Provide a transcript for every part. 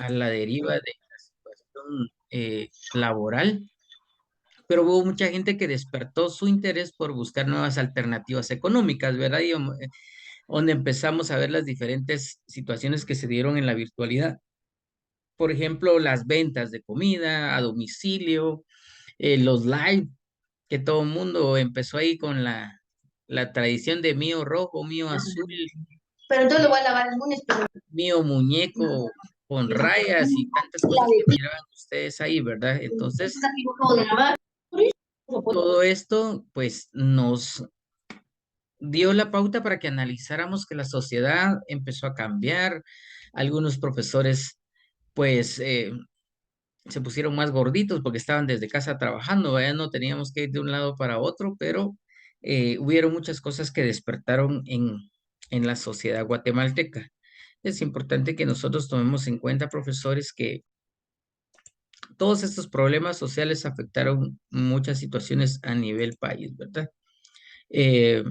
a la deriva de la situación laboral, pero hubo mucha gente que despertó su interés por buscar nuevas alternativas económicas, ¿verdad? Donde empezamos a ver las diferentes situaciones que se dieron en la virtualidad. Por ejemplo, las ventas de comida a domicilio, los live, que todo el mundo empezó ahí con la tradición de mío rojo, mío azul, Pero entonces lo voy a lavar el lunes, pero mío muñeco con rayas y tantas la cosas que de miraban ustedes ahí, ¿verdad? Entonces, está equivocado de lavar. Por eso no puedo. todo esto, pues, nos dio la pauta para que analizáramos que la sociedad empezó a cambiar. Algunos profesores, pues, se pusieron más gorditos porque estaban desde casa trabajando, ya no teníamos que ir de un lado para otro, pero hubieron muchas cosas que despertaron en la sociedad guatemalteca. Es importante que nosotros tomemos en cuenta, profesores, que todos estos problemas sociales afectaron muchas situaciones a nivel país, ¿verdad? Eh,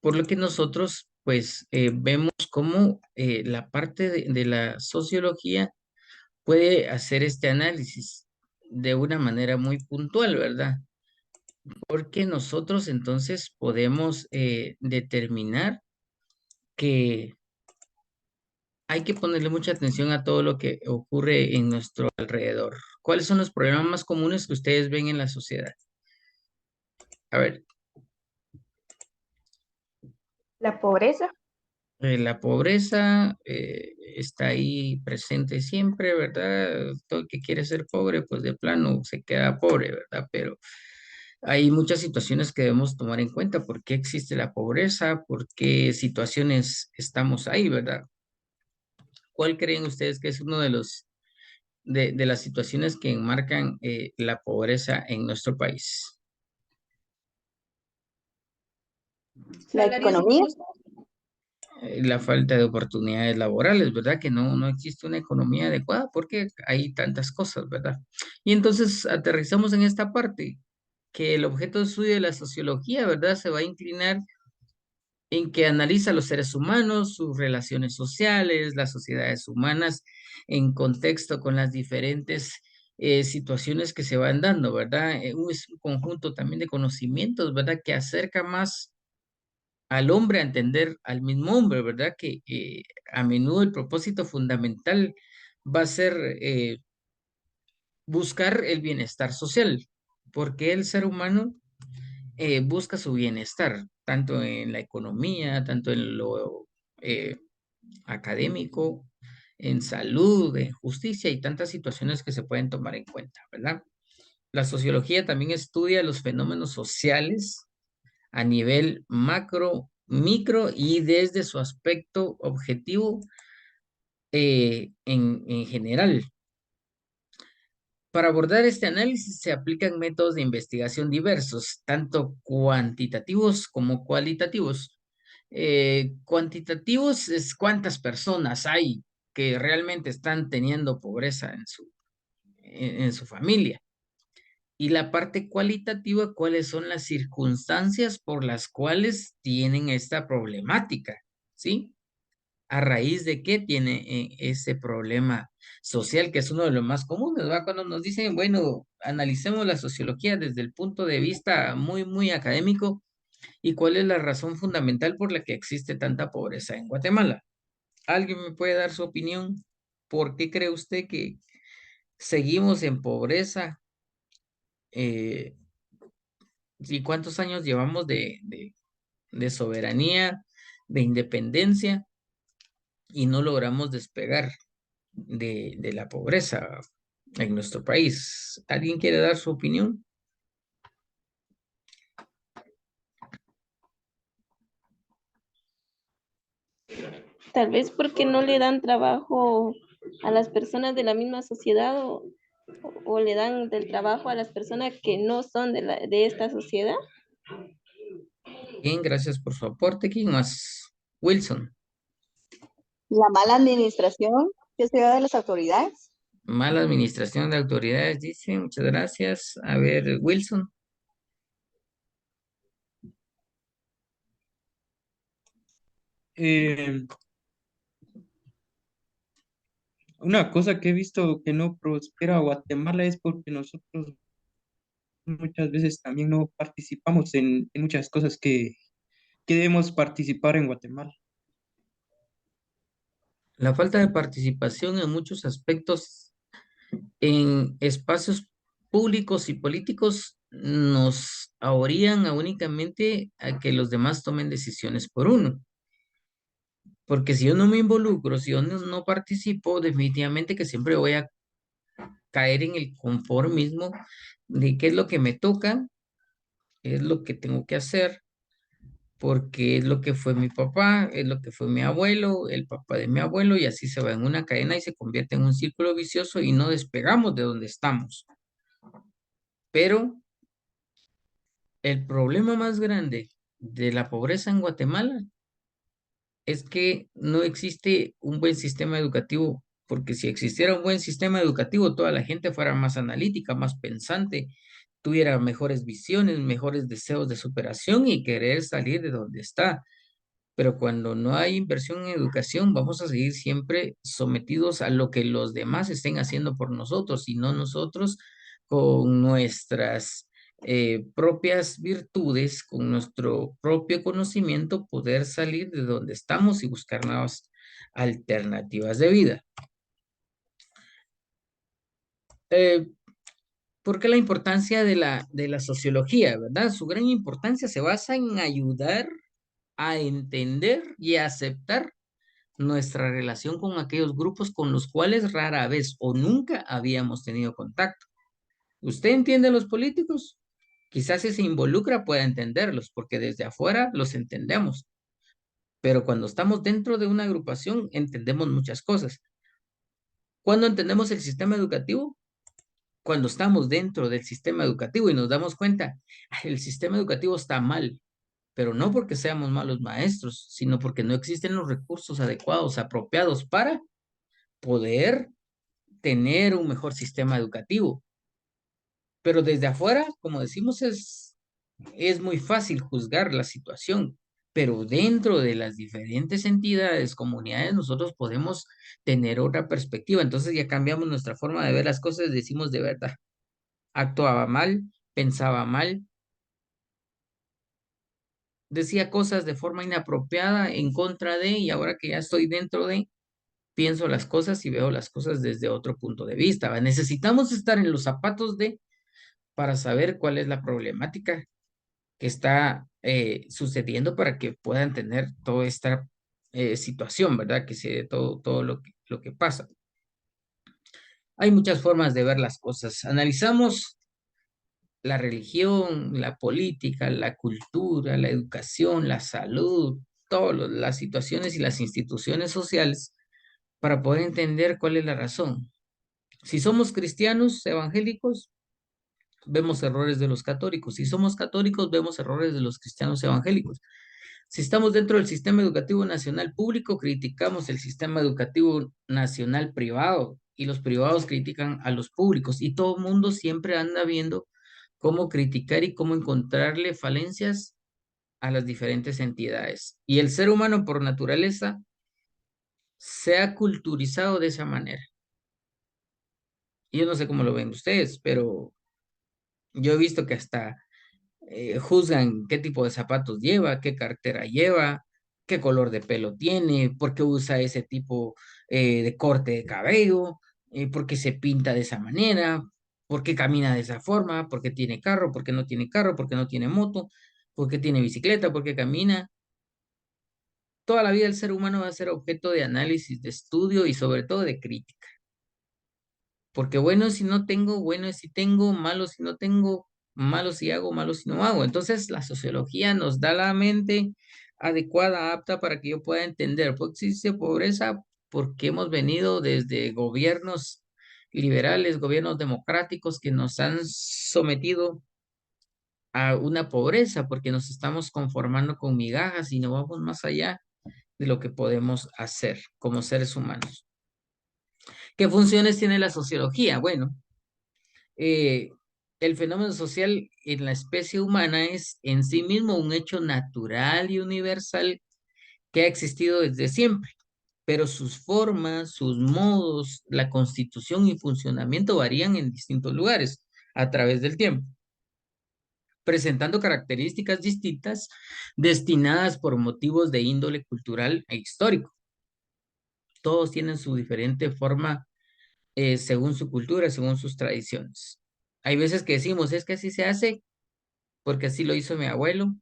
por lo que nosotros, pues, vemos cómo la parte de la sociología puede hacer este análisis de una manera muy puntual, ¿verdad? Porque nosotros entonces podemos determinar que hay que ponerle mucha atención a todo lo que ocurre en nuestro alrededor. ¿Cuáles son los problemas más comunes que ustedes ven en la sociedad? A ver, La pobreza, la pobreza está ahí presente siempre, ¿verdad? Todo el que quiere ser pobre, pues de plano se queda pobre, ¿verdad? Pero hay muchas situaciones que debemos tomar en cuenta. ¿Por qué existe la pobreza? ¿Por qué situaciones estamos ahí, verdad? ¿Cuál creen ustedes que es uno de de las situaciones que enmarcan la pobreza en nuestro país? la economía, La falta de oportunidades laborales, ¿verdad? Que no existe una economía adecuada porque hay tantas cosas, ¿verdad? Y entonces aterrizamos en esta parte, que el objeto de estudio de la sociología, ¿verdad? Se va a inclinar en que analiza a los seres humanos, sus relaciones sociales, las sociedades humanas, en contexto con las diferentes situaciones que se van dando, ¿verdad? Es un conjunto también de conocimientos, ¿verdad? Que acerca más al hombre a entender al mismo hombre, ¿verdad? Que a menudo el propósito fundamental va a ser buscar el bienestar social, porque el ser humano busca su bienestar, tanto en la economía, tanto en lo eh, académico, en salud, en justicia y tantas situaciones que se pueden tomar en cuenta, ¿verdad? La sociología también estudia los fenómenos sociales a nivel macro, micro y desde su aspecto objetivo en general. Para abordar este análisis se aplican métodos de investigación diversos, tanto cuantitativos como cualitativos. Cuantitativos es cuántas personas hay que realmente están teniendo pobreza en su familia. Y la parte cualitativa, cuáles son las circunstancias por las cuales tienen esta problemática, ¿sí? A raíz de qué tiene ese problema social, que es uno de los más comunes, ¿verdad? Cuando nos dicen, bueno, analicemos la sociología desde el punto de vista muy académico y cuál es la razón fundamental por la que existe tanta pobreza en Guatemala. ¿Alguien me puede dar su opinión? ¿Por qué cree usted que seguimos en pobreza? Eh, ¿Y cuántos años llevamos de soberanía, de independencia y no logramos despegar de la pobreza en nuestro país? ¿Alguien quiere dar su opinión? tal vez porque no le dan trabajo a las personas de la misma sociedad o le dan del trabajo a las personas que no son de esta sociedad. Bien, gracias por su aporte. ¿Quién más? Wilson. La mala administración que se da de las autoridades. Mala administración de autoridades, dice. Muchas gracias. A ver, Wilson. Eh, una cosa que he visto que no prospera Guatemala es porque nosotros muchas veces también no participamos en muchas cosas que debemos participar en Guatemala. La falta de participación en muchos aspectos en espacios públicos y políticos nos ahorían a únicamente a que los demás tomen decisiones por uno. Porque si yo no me involucro, si yo no participo, definitivamente que siempre voy a caer en el conformismo de qué es lo que me toca, es lo que tengo que hacer, porque es lo que fue mi papá, es lo que fue mi abuelo, el papá de mi abuelo, y así se va en una cadena y se convierte en un círculo vicioso y no despegamos de donde estamos. Pero el problema más grande de la pobreza en Guatemala es que no existe un buen sistema educativo, porque si existiera un buen sistema educativo, toda la gente fuera más analítica, más pensante, tuviera mejores visiones, mejores deseos de superación y querer salir de donde está. Pero cuando no hay inversión en educación, vamos a seguir siempre sometidos a lo que los demás estén haciendo por nosotros y no nosotros con nuestras propias virtudes, con nuestro propio conocimiento, poder salir de donde estamos y buscar nuevas alternativas de vida. Eh, ¿Por qué la importancia de la sociología, verdad? Su gran importancia se basa en ayudar a entender y a aceptar nuestra relación con aquellos grupos con los cuales rara vez o nunca habíamos tenido contacto. ¿Usted entiende a los políticos? Quizás si se involucra pueda entenderlos, porque desde afuera los entendemos, pero cuando estamos dentro de una agrupación entendemos muchas cosas. ¿Cuándo entendemos el sistema educativo? Cuando estamos dentro del sistema educativo y nos damos cuenta, el sistema educativo está mal, pero no porque seamos malos maestros, sino porque no existen los recursos adecuados, apropiados para poder tener un mejor sistema educativo. Pero desde afuera, como decimos, es muy fácil juzgar la situación, pero dentro de las diferentes entidades, comunidades, nosotros podemos tener otra perspectiva. Entonces ya cambiamos nuestra forma de ver las cosas, decimos de verdad, actuaba mal, pensaba mal, decía cosas de forma inapropiada en contra de, y ahora que ya estoy dentro de, pienso las cosas y veo las cosas desde otro punto de vista. ¿Va? Necesitamos estar en los zapatos de para saber cuál es la problemática que está sucediendo para que puedan tener toda esta situación, ¿verdad? Que se dé todo lo que pasa. Hay muchas formas de ver las cosas. Analizamos la religión, la política, la cultura, la educación, la salud, todas las situaciones y las instituciones sociales para poder entender cuál es la razón. Si somos cristianos evangélicos, vemos errores de los católicos. Si somos católicos, vemos errores de los cristianos evangélicos. Si estamos dentro del sistema educativo nacional público, criticamos el sistema educativo nacional privado y los privados critican a los públicos y todo el mundo siempre anda viendo cómo criticar y cómo encontrarle falencias a las diferentes entidades. Y el ser humano por naturaleza se ha culturizado de esa manera. Y yo no sé cómo lo ven ustedes, pero yo he visto que hasta juzgan qué tipo de zapatos lleva, qué cartera lleva, qué color de pelo tiene, por qué usa ese tipo de corte de cabello, por qué se pinta de esa manera, por qué camina de esa forma, por qué tiene carro, por qué no tiene carro, por qué no tiene moto, por qué tiene bicicleta, por qué camina. Toda la vida el ser humano va a ser objeto de análisis, de estudio y sobre todo de crítica. Porque bueno si no tengo, bueno si tengo, malo si no tengo, malo si hago, malo si no hago. Entonces la sociología nos da la mente adecuada, apta para que yo pueda entender por qué existe pobreza, porque hemos venido desde gobiernos liberales, gobiernos democráticos que nos han sometido a una pobreza, porque nos estamos conformando con migajas y no vamos más allá de lo que podemos hacer como seres humanos. ¿Qué funciones tiene la sociología? Bueno, eh, el fenómeno social en la especie humana es en sí mismo un hecho natural y universal que ha existido desde siempre, pero sus formas, sus modos, la constitución y funcionamiento varían en distintos lugares a través del tiempo, presentando características distintas destinadas por motivos de índole cultural e histórico. Todos tienen su diferente forma según su cultura, según sus tradiciones. Hay veces que decimos, es que así se hace porque así lo hizo mi abuelo,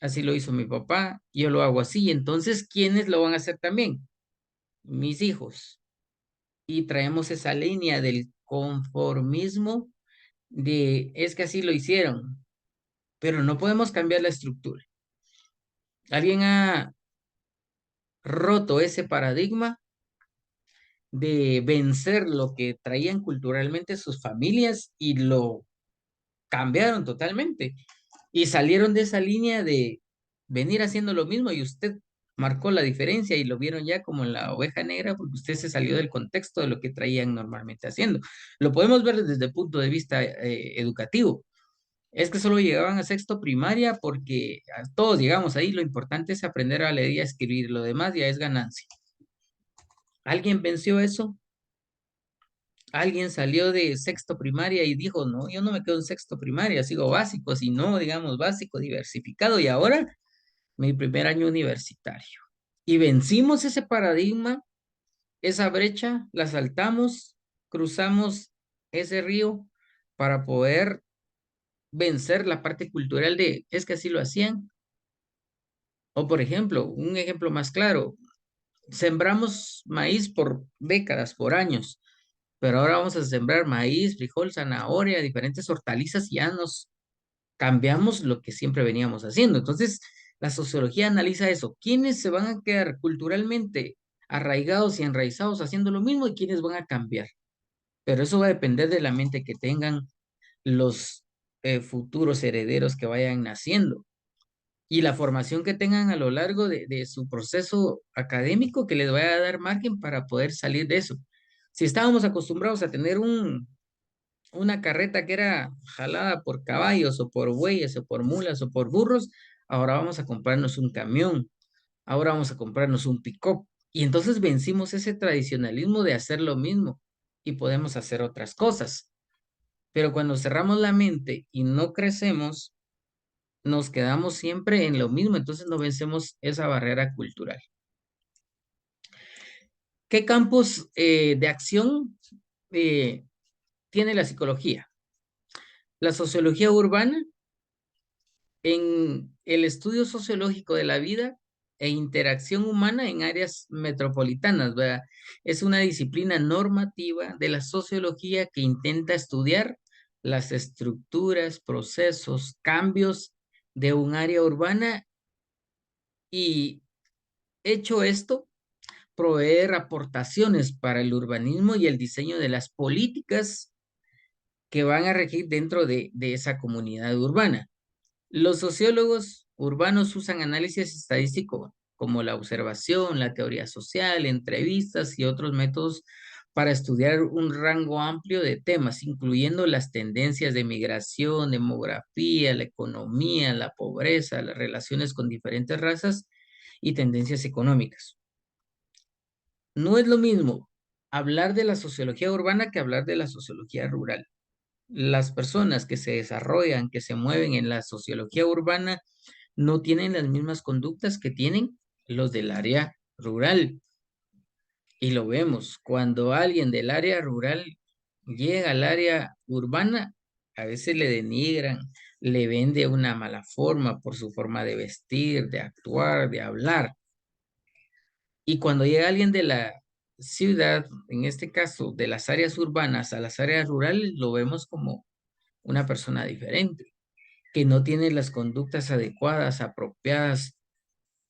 así lo hizo mi papá, yo lo hago así. Entonces, ¿quiénes lo van a hacer también? Mis hijos. Y traemos esa línea del conformismo de, es que así lo hicieron, pero no podemos cambiar la estructura. Alguien ha roto ese paradigma de vencer lo que traían culturalmente sus familias y lo cambiaron totalmente. Y salieron de esa línea de venir haciendo lo mismo y usted marcó la diferencia y lo vieron ya como la oveja negra porque usted se salió del contexto de lo que traían normalmente haciendo. Lo podemos ver desde el punto de vista educativo. Es que solo llegaban a sexto primaria porque todos llegamos ahí, lo importante es aprender a leer y a escribir, lo demás ya es ganancia. ¿Alguien venció eso? ¿Alguien salió de sexto primaria y dijo, no, yo no me quedo en sexto primaria, sigo básico, sino, digamos, básico, diversificado, y ahora mi primer año universitario? Y vencimos ese paradigma, esa brecha, la saltamos, cruzamos ese río para poder vencer la parte cultural de, es que así lo hacían. O por ejemplo, un ejemplo más claro, sembramos maíz por décadas, por años, pero ahora vamos a sembrar maíz, frijol, zanahoria, diferentes hortalizas y ya nos cambiamos lo que siempre veníamos haciendo. Entonces, la sociología analiza eso. ¿Quiénes se van a quedar culturalmente arraigados y enraizados haciendo lo mismo y quiénes van a cambiar? Pero eso va a depender de la mente que tengan los futuros herederos que vayan naciendo y la formación que tengan a lo largo de su proceso académico que les vaya a dar margen para poder salir de eso. Si estábamos acostumbrados a tener una carreta que era jalada por caballos o por bueyes o por mulas o por burros, ahora vamos a comprarnos un camión, ahora vamos a comprarnos un pick-up. Y entonces vencimos ese tradicionalismo de hacer lo mismo y podemos hacer otras cosas. Pero cuando cerramos la mente y no crecemos, nos quedamos siempre en lo mismo, entonces no vencemos esa barrera cultural. ¿Qué campos de acción tiene la psicología? La sociología urbana en el estudio sociológico de la vida e interacción humana en áreas metropolitanas, ¿verdad? Es una disciplina normativa de la sociología que intenta estudiar las estructuras, procesos, cambios de un área urbana y hecho esto, proveer aportaciones para el urbanismo y el diseño de las políticas que van a regir dentro de esa comunidad urbana. Los sociólogos urbanos usan análisis estadístico como la observación, la teoría social, entrevistas y otros métodos para estudiar un rango amplio de temas, incluyendo las tendencias de migración, demografía, la economía, la pobreza, las relaciones con diferentes razas y tendencias económicas. No es lo mismo hablar de la sociología urbana que hablar de la sociología rural. Las personas que se desarrollan, que se mueven en la sociología urbana, no tienen las mismas conductas que tienen los del área rural. Y lo vemos, cuando alguien del área rural llega al área urbana, a veces le denigran, le ven de una mala forma por su forma de vestir, de actuar, de hablar. Y cuando llega alguien de la ciudad, en este caso de las áreas urbanas a las áreas rurales, lo vemos como una persona diferente, que no tiene las conductas adecuadas, apropiadas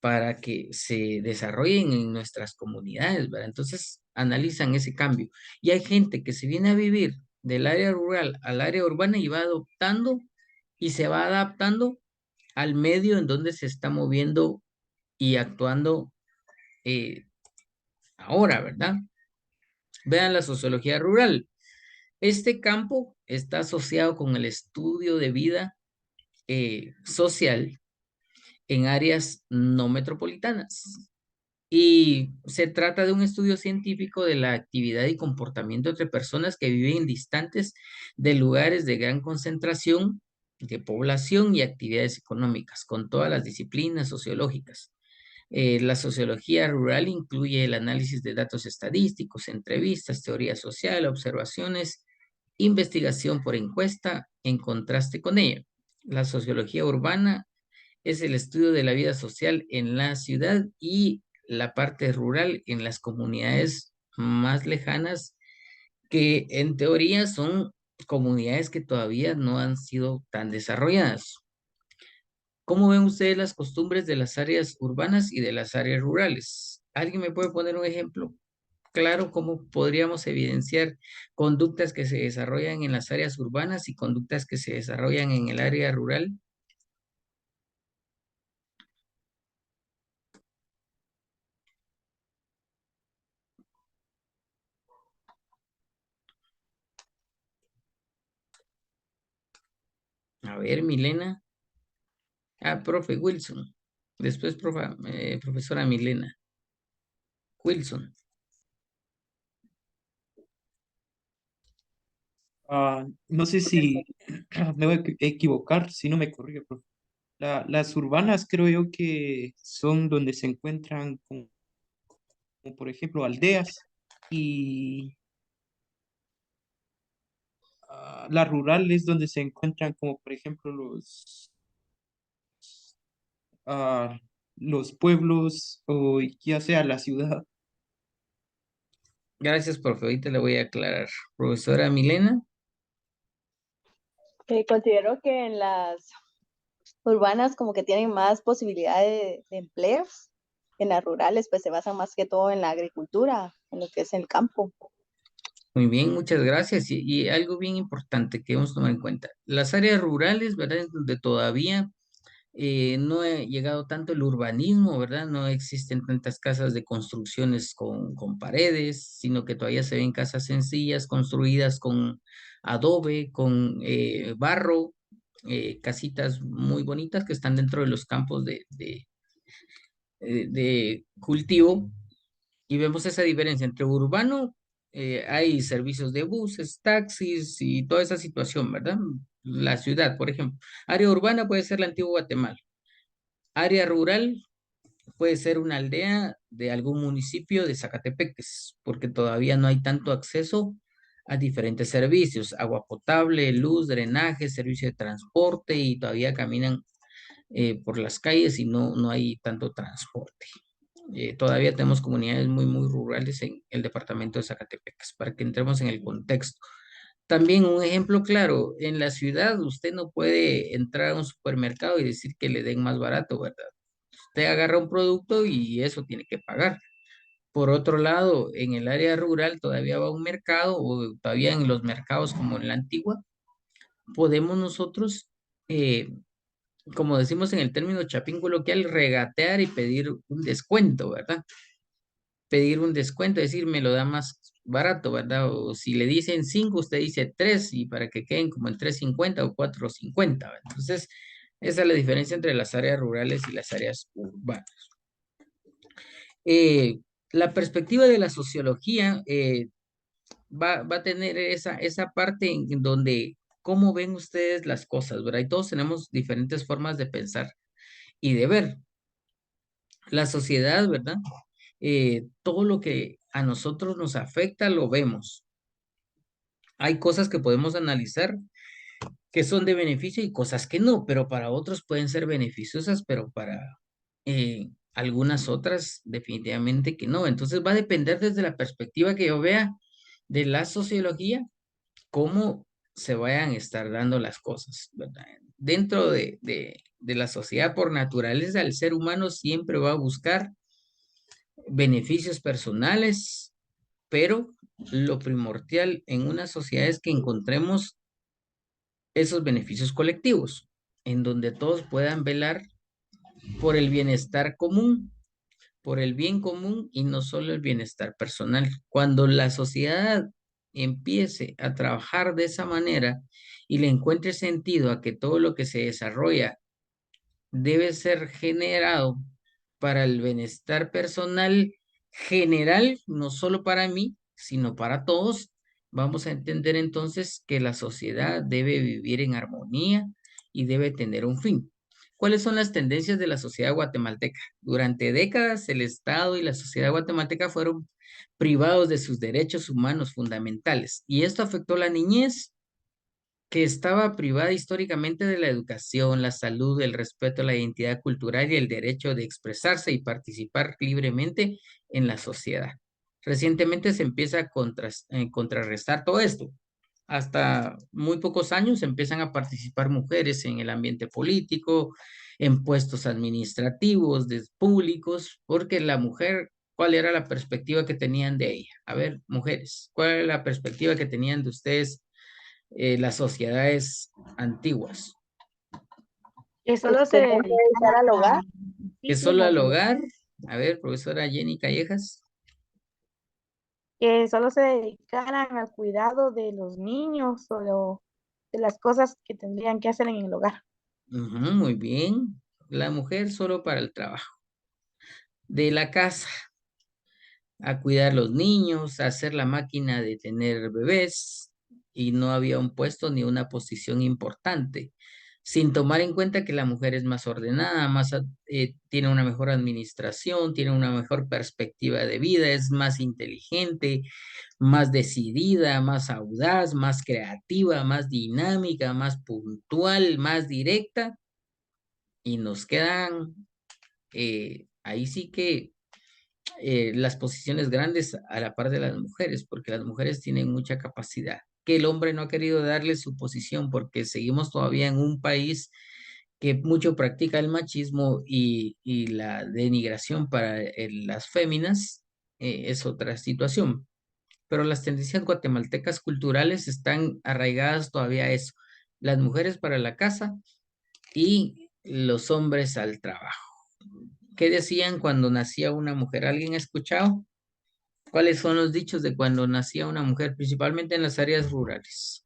para que se desarrollen en nuestras comunidades, ¿verdad? Entonces analizan ese cambio. Y hay gente que se viene a vivir del área rural al área urbana y va adoptando y se va adaptando al medio en donde se está moviendo y actuando eh, ahora, ¿verdad? Vean la sociología rural. Este campo está asociado con el estudio de vida social en áreas no metropolitanas. Y se trata de un estudio científico de la actividad y comportamiento entre personas que viven distantes de lugares de gran concentración de población y actividades económicas, con todas las disciplinas sociológicas. La sociología rural incluye el análisis de datos estadísticos, entrevistas, teoría social, observaciones, investigación por encuesta, en contraste con ella. La sociología urbana es el estudio de la vida social en la ciudad y la parte rural en las comunidades más lejanas, que en teoría son comunidades que todavía no han sido tan desarrolladas. ¿Cómo ven ustedes las costumbres de las áreas urbanas y de las áreas rurales? ¿Alguien me puede poner un ejemplo claro cómo podríamos evidenciar conductas que se desarrollan en las áreas urbanas y conductas que se desarrollan en el área rural? A ver, Milena. Ah, profe Wilson. Después, profesora Milena. Wilson. No sé si me voy a equivocar, si no me corrijo, profe. Las urbanas creo yo que son donde se encuentran como, por ejemplo aldeas y la rural es donde se encuentran como por ejemplo ah, los pueblos o ya sea la ciudad. Gracias, profe. Ahorita le voy a aclarar. Profesora Milena. Considero que en las urbanas como que tienen más posibilidades de empleos. En las rurales pues se basan más que todo en la agricultura, en lo que es el campo. Muy bien, muchas gracias. Y algo bien importante que debemos tomar en cuenta. Las áreas rurales, ¿verdad? Es donde todavía no ha llegado tanto el urbanismo, ¿verdad? No existen tantas casas de construcciones con paredes, sino que todavía se ven casas sencillas construidas con adobe, con barro, casitas muy bonitas que están dentro de los campos de cultivo. Y vemos esa diferencia entre urbano, hay servicios de buses, taxis y toda esa situación, ¿verdad? La ciudad, por ejemplo. Área urbana puede ser la antigua Guatemala. Área rural puede ser una aldea de algún municipio de Zacatepeques, porque todavía no hay tanto acceso a diferentes servicios, agua potable, luz, drenaje, servicio de transporte y todavía caminan por las calles y no hay tanto transporte. Todavía tenemos comunidades muy rurales en el departamento de Zacatepecas, para que entremos en el contexto. También un ejemplo claro, en la ciudad usted no puede entrar a un supermercado y decir que le den más barato, ¿verdad? Usted agarra un producto y eso tiene que pagar. Por otro lado, en el área rural todavía va a un mercado o todavía en los mercados como en la antigua, podemos nosotros, como decimos en el término chapín coloquial, regatear y pedir un descuento, ¿verdad? Pedir un descuento, decir, me lo da más barato, ¿verdad? O si le dicen 5, usted dice 3 y para que queden como en 3.50 o 4.50, ¿verdad? Entonces, esa es la diferencia entre las áreas rurales y las áreas urbanas. Eh, la perspectiva de la sociología va a tener esa parte en donde, ¿cómo ven ustedes las cosas, verdad? Y todos tenemos diferentes formas de pensar y de ver. La sociedad, ¿verdad? Todo lo que a nosotros nos afecta lo vemos. Hay cosas que podemos analizar que son de beneficio y cosas que no, pero para otros pueden ser beneficiosas, pero para algunas otras definitivamente que no. Entonces va a depender desde la perspectiva que yo vea de la sociología, cómo se vayan a estar dando las cosas, ¿verdad? Dentro de la sociedad por naturaleza, el ser humano siempre va a buscar beneficios personales, pero lo primordial en una sociedad es que encontremos esos beneficios colectivos, en donde todos puedan velar por el bienestar común, por el bien común y no solo el bienestar personal. Cuando la sociedad empiece a trabajar de esa manera y le encuentre sentido a que todo lo que se desarrolla debe ser generado para el bienestar personal general, no solo para mí, sino para todos, vamos a entender entonces que la sociedad debe vivir en armonía y debe tener un fin. ¿Cuáles son las tendencias de la sociedad guatemalteca? Durante décadas, el Estado y la sociedad guatemalteca fueron privados de sus derechos humanos fundamentales y esto afectó la niñez, que estaba privada históricamente de la educación, la salud, el respeto a la identidad cultural y el derecho de expresarse y participar libremente en la sociedad. Recientemente se empieza a contrarrestar todo esto. Hasta muy pocos años empiezan a participar mujeres en el ambiente político, en puestos administrativos, públicos, porque la mujer, ¿cuál era la perspectiva que tenían de ella? A ver, mujeres, ¿cuál era la perspectiva que tenían de ustedes las sociedades antiguas? Que solo se Que tengo que dedicar al hogar. Que solo al hogar, a ver, profesora Jenny Callejas. que solo se dedicaran al cuidado de los niños de las cosas que tendrían que hacer en el hogar. Ujú, muy bien. La mujer solo para el trabajo. De la casa, a cuidar los niños, a hacer la máquina de tener bebés, y no había un puesto ni una posición importante, sin tomar en cuenta que la mujer es más ordenada, tiene una mejor administración, tiene una mejor perspectiva de vida, es más inteligente, más decidida, más audaz, más creativa, más dinámica, más puntual, más directa, y nos quedan ahí sí que las posiciones grandes a la par de las mujeres, porque las mujeres tienen mucha capacidad, que el hombre no ha querido darle su posición porque seguimos todavía en un país que mucho practica el machismo y la denigración para las féminas es otra situación. Pero las tendencias guatemaltecas culturales están arraigadas todavía a eso. Las mujeres para la casa y los hombres al trabajo. ¿Qué decían cuando nacía una mujer? ¿Alguien ha escuchado? ¿Cuáles son los dichos de cuando nacía una mujer, principalmente en las áreas rurales?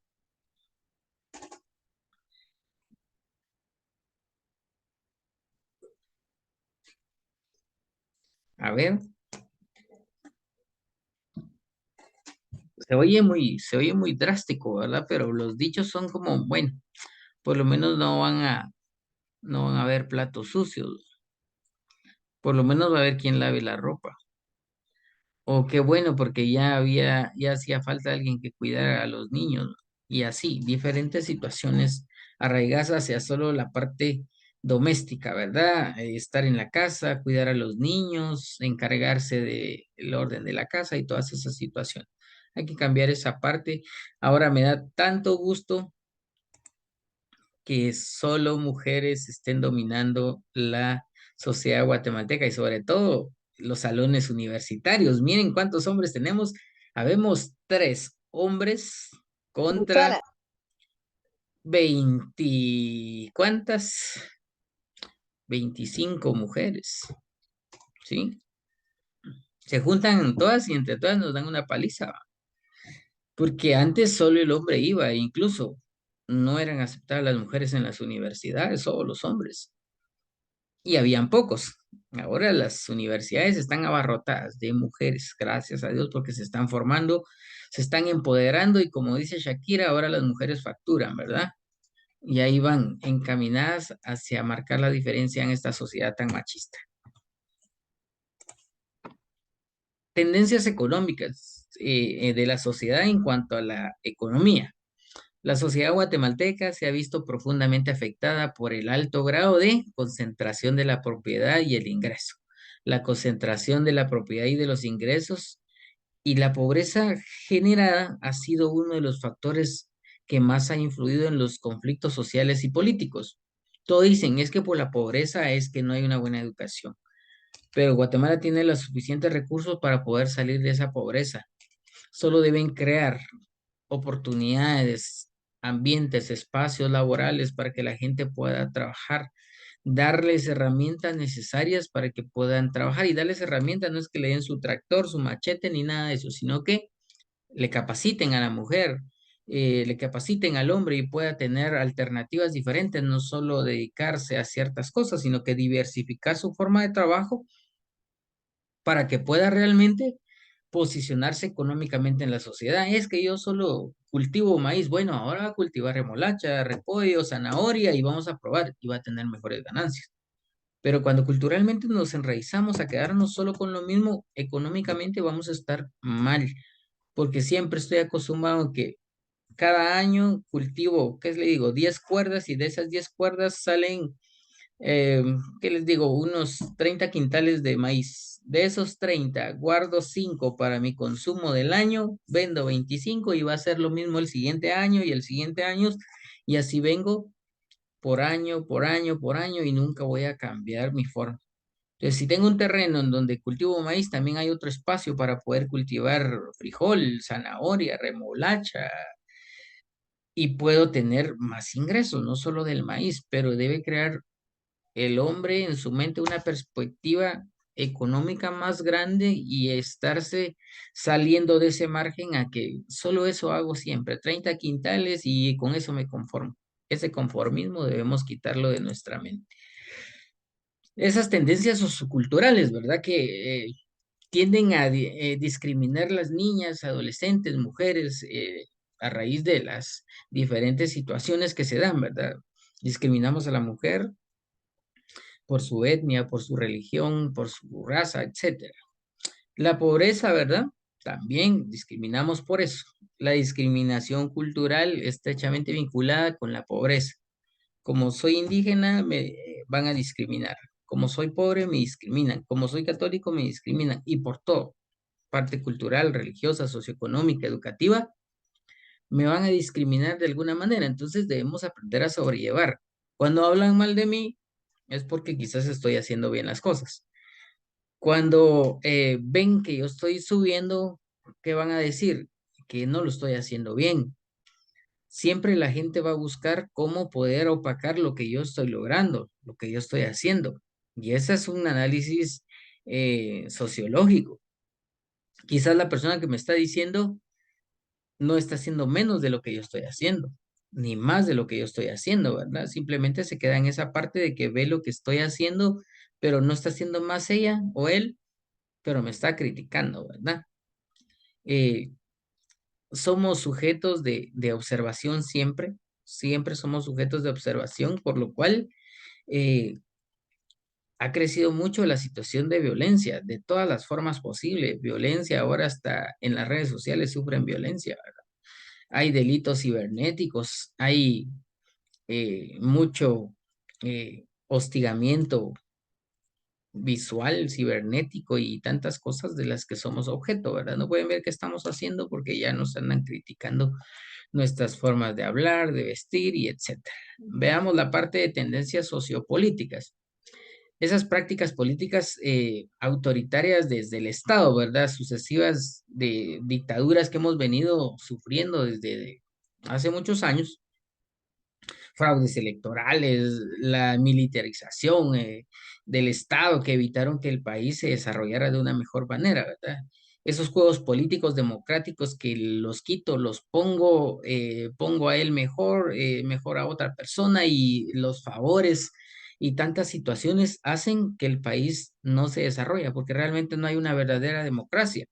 A ver, se oye muy drástico, ¿verdad? Pero los dichos son como, bueno, por lo menos no van a haber platos sucios, por lo menos va a haber quien lave la ropa. O qué bueno, porque ya hacía falta alguien que cuidara a los niños. Y así, diferentes situaciones arraigadas hacia solo la parte doméstica, ¿verdad? Estar en la casa, cuidar a los niños, encargarse del orden de la casa y todas esas situaciones. Hay que cambiar esa parte. Ahora me da tanto gusto que solo mujeres estén dominando la sociedad guatemalteca y sobre todo los salones universitarios. Miren cuántos hombres tenemos. Habemos 3 hombres contra Doctora, 20, ¿cuántas? 25 mujeres, ¿sí? Se juntan todas y entre todas nos dan una paliza, porque antes solo el hombre iba, e incluso no eran aceptadas las mujeres en las universidades, solo los hombres. Y habían pocos. Ahora las universidades están abarrotadas de mujeres, gracias a Dios, porque se están formando, se están empoderando y como dice Shakira, ahora las mujeres facturan, ¿verdad? Y ahí van encaminadas hacia marcar la diferencia en esta sociedad tan machista. Tendencias económicas de la sociedad en cuanto a la economía. La sociedad guatemalteca se ha visto profundamente afectada por el alto grado de concentración de la propiedad y el ingreso. La concentración de la propiedad y de los ingresos y la pobreza generada ha sido uno de los factores que más ha influido en los conflictos sociales y políticos. Todos dicen, es que por la pobreza es que no hay una buena educación, pero Guatemala tiene los suficientes recursos para poder salir de esa pobreza. Solo deben crear oportunidades, ambientes, espacios laborales para que la gente pueda trabajar, darles herramientas necesarias para que puedan trabajar y darles herramientas, no es que le den su tractor, su machete ni nada de eso, sino que le capaciten a la mujer, le capaciten al hombre y pueda tener alternativas diferentes, no solo dedicarse a ciertas cosas, sino que diversificar su forma de trabajo para que pueda realmente posicionarse económicamente en la sociedad. Es que yo solo cultivo maíz, bueno, ahora va a cultivar remolacha, repollo, zanahoria y vamos a probar y va a tener mejores ganancias. Pero cuando culturalmente nos enraizamos a quedarnos solo con lo mismo, económicamente vamos a estar mal, porque siempre estoy acostumbrado a que cada año cultivo, ¿qué le digo? 10 cuerdas y de esas 10 cuerdas salen, eh, ¿qué les digo? Unos 30 quintales de maíz. De esos 30 guardo 5 para mi consumo del año, vendo 25 y va a ser lo mismo el siguiente año y el siguiente año, y así vengo por año, por año, por año y nunca voy a cambiar mi forma. Entonces, si tengo un terreno en donde cultivo maíz, también hay otro espacio para poder cultivar frijol, zanahoria, remolacha, y puedo tener más ingresos, no solo del maíz, pero debe crear el hombre en su mente una perspectiva económica más grande y estarse saliendo de ese margen a que solo eso hago siempre, 30 quintales y con eso me conformo. Ese conformismo debemos quitarlo de nuestra mente. Esas tendencias socioculturales, ¿verdad? Que tienden a discriminar las niñas, adolescentes, mujeres, a raíz de las diferentes situaciones que se dan, ¿verdad? Discriminamos a la mujer por su etnia, por su religión, por su raza, etcétera. La pobreza, ¿verdad? También discriminamos por eso. La discriminación cultural estrechamente vinculada con la pobreza. Como soy indígena, me van a discriminar. Como soy pobre, me discriminan. Como soy católico, me discriminan. Y por todo, parte cultural, religiosa, socioeconómica, educativa, me van a discriminar de alguna manera. Entonces debemos aprender a sobrellevar. Cuando hablan mal de mí, es porque quizás estoy haciendo bien las cosas. Cuando ven que yo estoy subiendo, ¿qué van a decir? Que no lo estoy haciendo bien. Siempre la gente va a buscar cómo poder opacar lo que yo estoy logrando, lo que yo estoy haciendo. Y ese es un análisis sociológico. Quizás la persona que me está diciendo no está haciendo menos de lo que yo estoy haciendo, ni más de lo que yo estoy haciendo, ¿verdad? Simplemente se queda en esa parte de que ve lo que estoy haciendo, pero no está haciendo más ella o él, pero me está criticando, ¿verdad? Eh, Somos sujetos de observación siempre, siempre somos sujetos de observación, por lo cual eh, ha crecido mucho la situación de violencia, de todas las formas posibles. Violencia, ahora hasta en las redes sociales sufren violencia, ¿verdad? Hay delitos cibernéticos, hay mucho hostigamiento visual, cibernético y tantas cosas de las que somos objeto, ¿verdad? No pueden ver qué estamos haciendo porque ya nos andan criticando nuestras formas de hablar, de vestir y etcétera. Veamos la parte de tendencias sociopolíticas. Esas prácticas políticas autoritarias desde el Estado, ¿verdad? Sucesivas de dictaduras que hemos venido sufriendo desde hace muchos años, fraudes electorales, la militarización del Estado que evitaron que el país se desarrollara de una mejor manera, ¿verdad? Esos juegos políticos democráticos que los quito, los pongo, pongo a él mejor, mejor a otra persona y los favores y tantas situaciones hacen que el país no se desarrolle porque realmente no hay una verdadera democracia.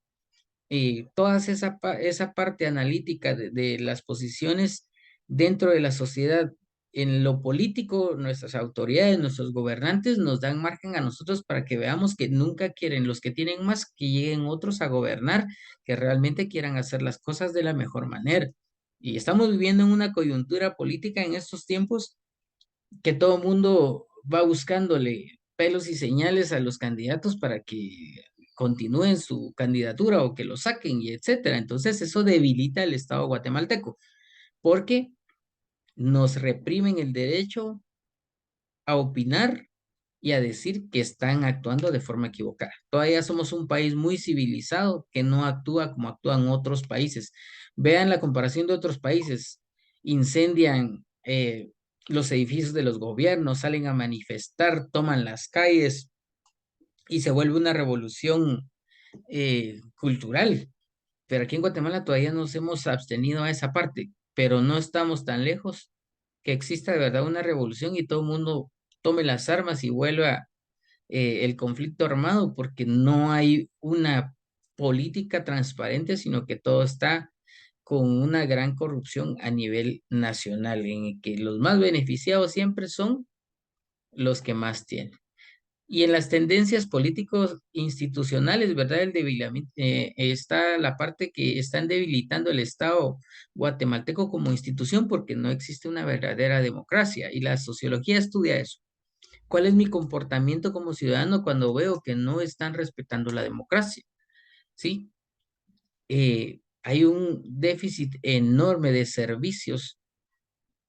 Y toda esa parte analítica de las posiciones dentro de la sociedad, en lo político, nuestras autoridades, nuestros gobernantes nos dan margen a nosotros para que veamos que nunca quieren los que tienen más que lleguen otros a gobernar, que realmente quieran hacer las cosas de la mejor manera. Y estamos viviendo en una coyuntura política en estos tiempos que todo el mundo va buscándole pelos y señales a los candidatos para que continúen su candidatura o que lo saquen y etcétera. Entonces eso debilita el Estado guatemalteco porque nos reprimen el derecho a opinar y a decir que están actuando de forma equivocada. Todavía somos un país muy civilizado que no actúa como actúan otros países. Vean la comparación de otros países. Incendian los edificios de los gobiernos, salen a manifestar, toman las calles y se vuelve una revolución cultural. Pero aquí en Guatemala todavía nos hemos abstenido a esa parte. pero no estamos tan lejos que exista de verdad una revolución y todo el mundo tome las armas y vuelva el conflicto armado, porque no hay una política transparente, sino que todo está con una gran corrupción a nivel nacional, en el que los más beneficiados siempre son los que más tienen. Y en las tendencias políticos institucionales, ¿verdad? Está la parte que están debilitando el Estado guatemalteco como institución porque no existe una verdadera democracia y la sociología estudia eso. ¿Cuál es mi comportamiento como ciudadano cuando veo que no están respetando la democracia? ¿Sí? Hay un déficit enorme de servicios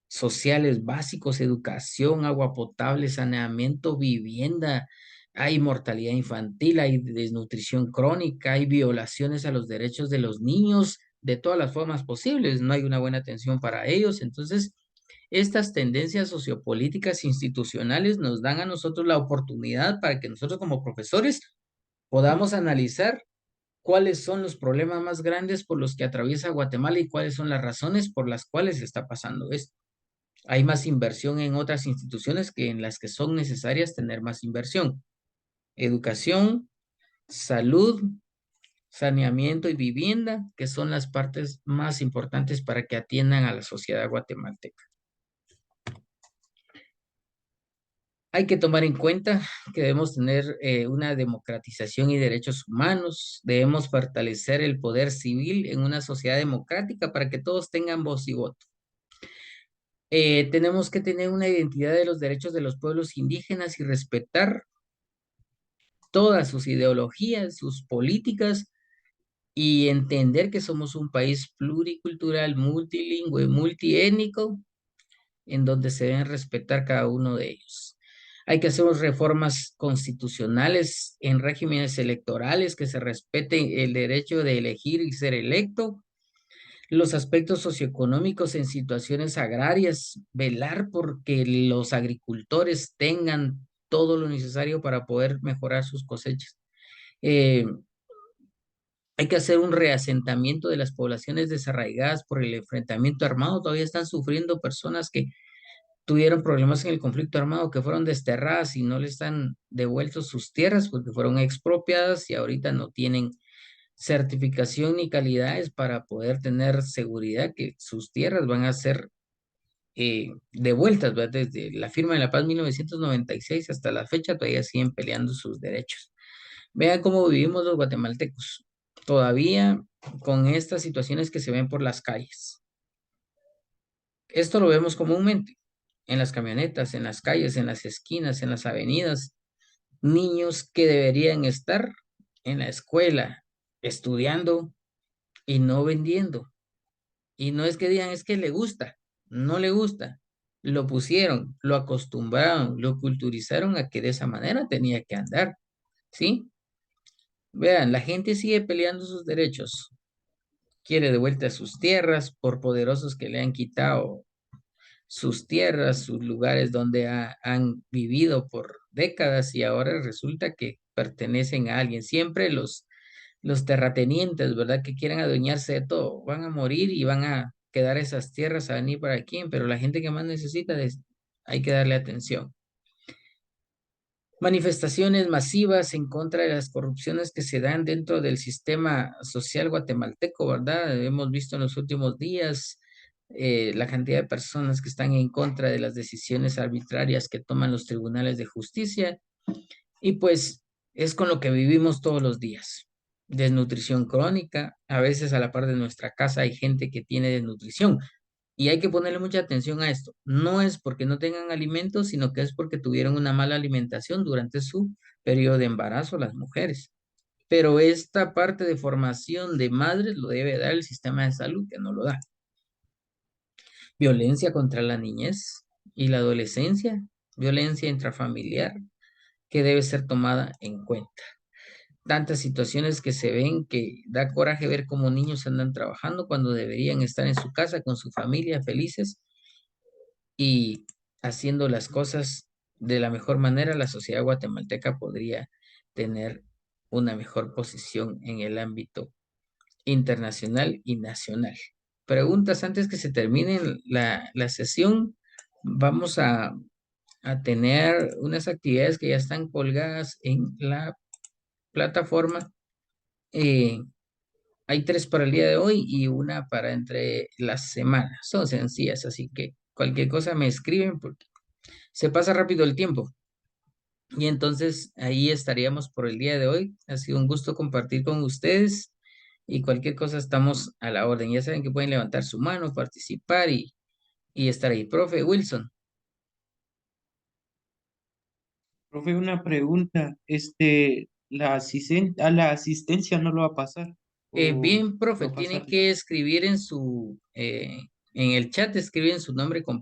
sociales básicos, educación, agua potable, saneamiento, vivienda, hay mortalidad infantil, hay desnutrición crónica, hay violaciones a los derechos de los niños de todas las formas posibles, no hay una buena atención para ellos. Entonces, estas tendencias sociopolíticas institucionales nos dan a nosotros la oportunidad para que nosotros como profesores podamos analizar cuáles son los problemas más grandes por los que atraviesa Guatemala y cuáles son las razones por las cuales está pasando esto. Hay más inversión en otras instituciones que en las que son necesarias tener más inversión. Educación, salud, saneamiento y vivienda, que son las partes más importantes para que atiendan a la sociedad guatemalteca. Hay que tomar en cuenta que debemos tener una democratización y derechos humanos. Debemos fortalecer el poder civil en una sociedad democrática para que todos tengan voz y voto. Tenemos que tener una identidad de los derechos de los pueblos indígenas y respetar todas sus ideologías, sus políticas y entender que somos un país pluricultural, multilingüe, multiétnico, en donde se deben respetar cada uno de ellos. Hay que hacer reformas constitucionales en regímenes electorales que se respete el derecho de elegir y ser electo, los aspectos socioeconómicos en situaciones agrarias, velar porque los agricultores tengan todo lo necesario para poder mejorar sus cosechas. Eh, Hay que hacer un reasentamiento de las poblaciones desarraigadas por el enfrentamiento armado. Todavía están sufriendo personas que tuvieron problemas en el conflicto armado, que fueron desterradas y no les han devuelto sus tierras porque fueron expropiadas y ahorita no tienen certificación ni calidades para poder tener seguridad que sus tierras van a ser devueltas, ¿verdad? Desde la firma de la paz 1996 hasta la fecha todavía siguen peleando sus derechos. Vean cómo vivimos los guatemaltecos, todavía con estas situaciones que se ven por las calles. Esto lo vemos comúnmente en las camionetas, en las calles, en las esquinas, en las avenidas. Niños que deberían estar en la escuela, estudiando y no vendiendo. Y no es que digan, es que le gusta, no le gusta. Lo pusieron, lo acostumbraron, lo culturizaron a que de esa manera tenía que andar, ¿sí? Vean, la gente sigue peleando sus derechos. Quiere de vuelta sus tierras por poderosos que le han quitado sus tierras, sus lugares donde han vivido por décadas y ahora resulta que pertenecen a alguien. Siempre los terratenientes, ¿verdad? Que quieran adueñarse de todo, van a morir y van a quedar esas tierras a venir para aquí, pero la gente que más necesita, hay que darle atención. Manifestaciones masivas en contra de las corrupciones que se dan dentro del sistema social guatemalteco, ¿verdad? Hemos visto en los últimos días la cantidad de personas que están en contra de las decisiones arbitrarias que toman los tribunales de justicia y pues es con lo que vivimos todos los días. Desnutrición crónica, a veces a la par de nuestra casa hay gente que tiene desnutrición. Y hay que ponerle mucha atención a esto. No es porque no tengan alimentos, sino que es porque tuvieron una mala alimentación durante su periodo de embarazo las mujeres. Pero esta parte de formación de madres lo debe dar el sistema de salud, que no lo da. Violencia contra la niñez y la adolescencia, violencia intrafamiliar, que debe ser tomada en cuenta. Tantas situaciones que se ven que da coraje ver cómo niños andan trabajando cuando deberían estar en su casa con su familia felices y haciendo las cosas de la mejor manera, la sociedad guatemalteca podría tener una mejor posición en el ámbito internacional y nacional. preguntas antes que se termine la sesión. Vamos a tener unas actividades que ya están colgadas en la plataforma. Hay 3 para el día de hoy y una para entre las semanas. Son sencillas, así que cualquier cosa me escriben porque se pasa rápido el tiempo. Y entonces ahí estaríamos por el día de hoy. Ha sido un gusto compartir con ustedes y cualquier cosa estamos a la orden. Ya saben que pueden levantar su mano, participar y estar ahí. Profe Wilson. Profe, una pregunta, la asistencia no lo va a pasar, o Bien, profe, va a tiene pasar. que escribir en el chat, escriben su nombre completo.